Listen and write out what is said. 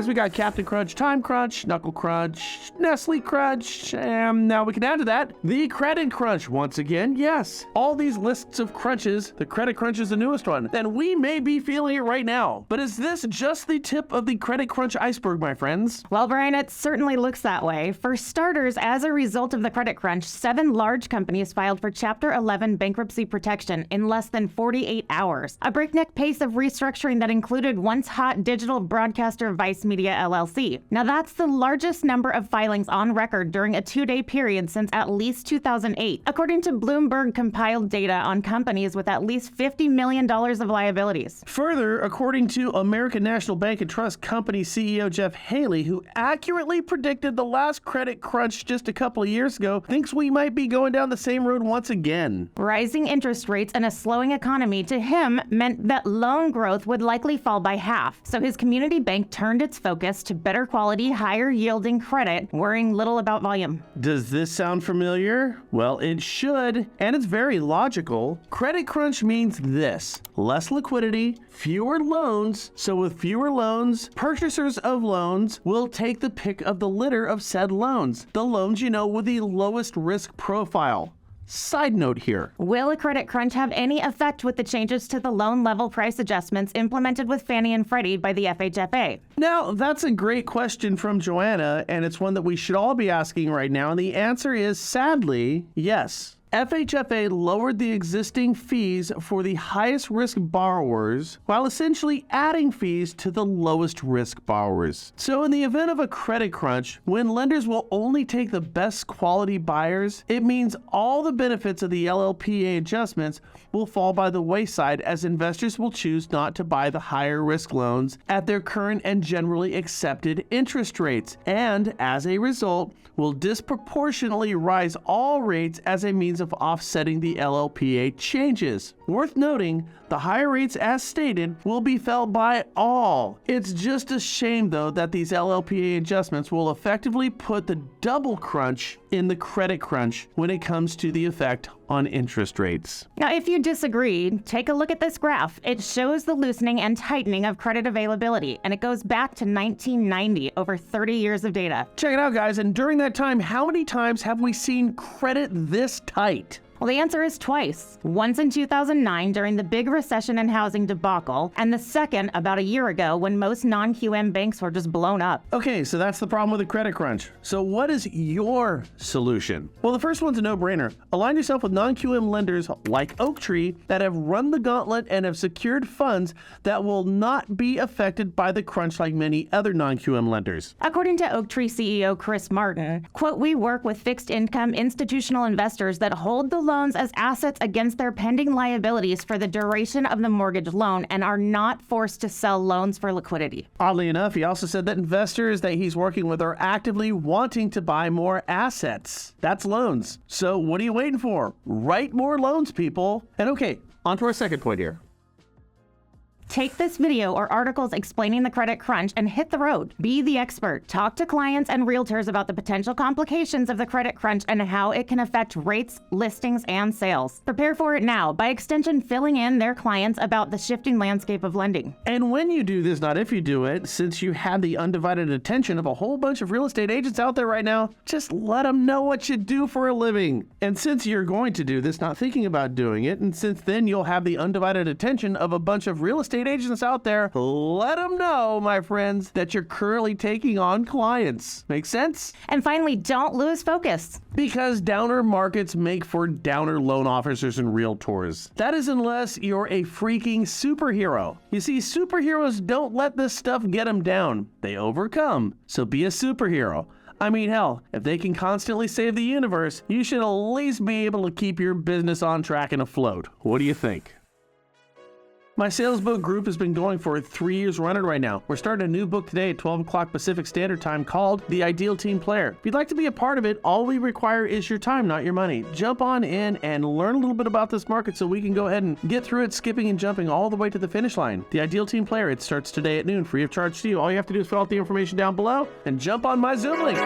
guys, we got Captain Crunch, Time Crunch, Knuckle Crunch, Nestle Crunch, and now we can add to that the Credit Crunch once again. Yes, all these lists of crunches, the Credit Crunch is the newest one, and we may be feeling it right now. But is this just the tip of the Credit Crunch iceberg, my friends? Well, Brian, it certainly looks that way. For starters, as a result of the Credit Crunch, 7 large companies filed for Chapter 11 bankruptcy protection in less than 48 hours. A breakneck pace of restructuring that included once hot digital broadcaster Vice Media LLC. Now that's the largest number of filings on record during a 2-day period since at least 2008, according to Bloomberg compiled data on companies with at least $50 million of liabilities. Further, according to American National Bank and Trust Company CEO Jeff Haley, who accurately predicted the last credit crunch just a couple of years ago, thinks we might be going down the same road once again. Rising interest rates and a slowing economy to him meant that loan growth would likely fall by half, so his community bank turned its focus to better quality, higher yielding credit, worrying little about volume. Does this sound familiar? Well, it should, and it's very logical. Credit crunch means this: less liquidity, fewer loans. So with fewer loans, purchasers of loans will take the pick of the litter of said loans. The loans, with the lowest risk profile. Side note here. Will a credit crunch have any effect with the changes to the loan level price adjustments implemented with Fannie and Freddie by the FHFA? Now, that's a great question from Joanna, and it's one that we should all be asking right now, and the answer is, sadly, yes. FHFA lowered the existing fees for the highest risk borrowers while essentially adding fees to the lowest risk borrowers. So in the event of a credit crunch, when lenders will only take the best quality buyers, it means all the benefits of the LLPA adjustments will fall by the wayside, as investors will choose not to buy the higher risk loans at their current and generally accepted interest rates, and as a result, will disproportionately rise all rates as a means of offsetting the LLPA changes. Worth noting, the higher rates, as stated, will be felt by all. It's just a shame, though, that these LLPA adjustments will effectively put the double crunch in the credit crunch when it comes to the effect on interest rates. Now, if you disagree, take a look at this graph. It shows the loosening and tightening of credit availability, and it goes back to 1990, over 30 years of data. Check it out, guys, and during that time, how many times have we seen credit this tight? Well, the answer is twice. Once in 2009 during the big recession and housing debacle, and the second about a year ago when most non-QM banks were just blown up. Okay, so that's the problem with the credit crunch. So what is your solution? Well, the first one's a no-brainer. Align yourself with non-QM lenders like Oaktree that have run the gauntlet and have secured funds that will not be affected by the crunch like many other non-QM lenders. According to Oaktree CEO Chris Martin, quote, "We work with fixed income institutional investors that hold the loans as assets against their pending liabilities for the duration of the mortgage loan and are not forced to sell loans for liquidity." Oddly enough, he also said that investors that he's working with are actively wanting to buy more assets. That's loans. So what are you waiting for? Write more loans, people. And okay, on to our second point here. Take this video or articles explaining the credit crunch and hit the road. Be the expert. Talk to clients and realtors about the potential complications of the credit crunch and how it can affect rates, listings, and sales. Prepare for it now, by extension filling in their clients about the shifting landscape of lending. And when you do this, not if you do it, since you have the undivided attention of a whole bunch of real estate agents out there right now, just let them know what you do for a living. And since you're going to do this, not thinking about doing it, and since then you'll have the undivided attention of a bunch of real estate agents out there, let them know, my friends, that you're currently taking on clients. Make sense? And finally, don't lose focus. Because downer markets make for downer loan officers and realtors. That is unless you're a freaking superhero. You see, superheroes don't let this stuff get them down. They overcome. So be a superhero. I mean, hell, if they can constantly save the universe, you should at least be able to keep your business on track and afloat. What do you think? My sales book group has been going for 3 years running right now. We're starting a new book today at 12 o'clock Pacific Standard Time called The Ideal Team Player. If you'd like to be a part of it, all we require is your time, not your money. Jump on in and learn a little bit about this market so we can go ahead and get through it, skipping and jumping all the way to the finish line. The Ideal Team Player, it starts today at noon, free of charge to you. All you have to do is fill out the information down below and jump on my Zoom link.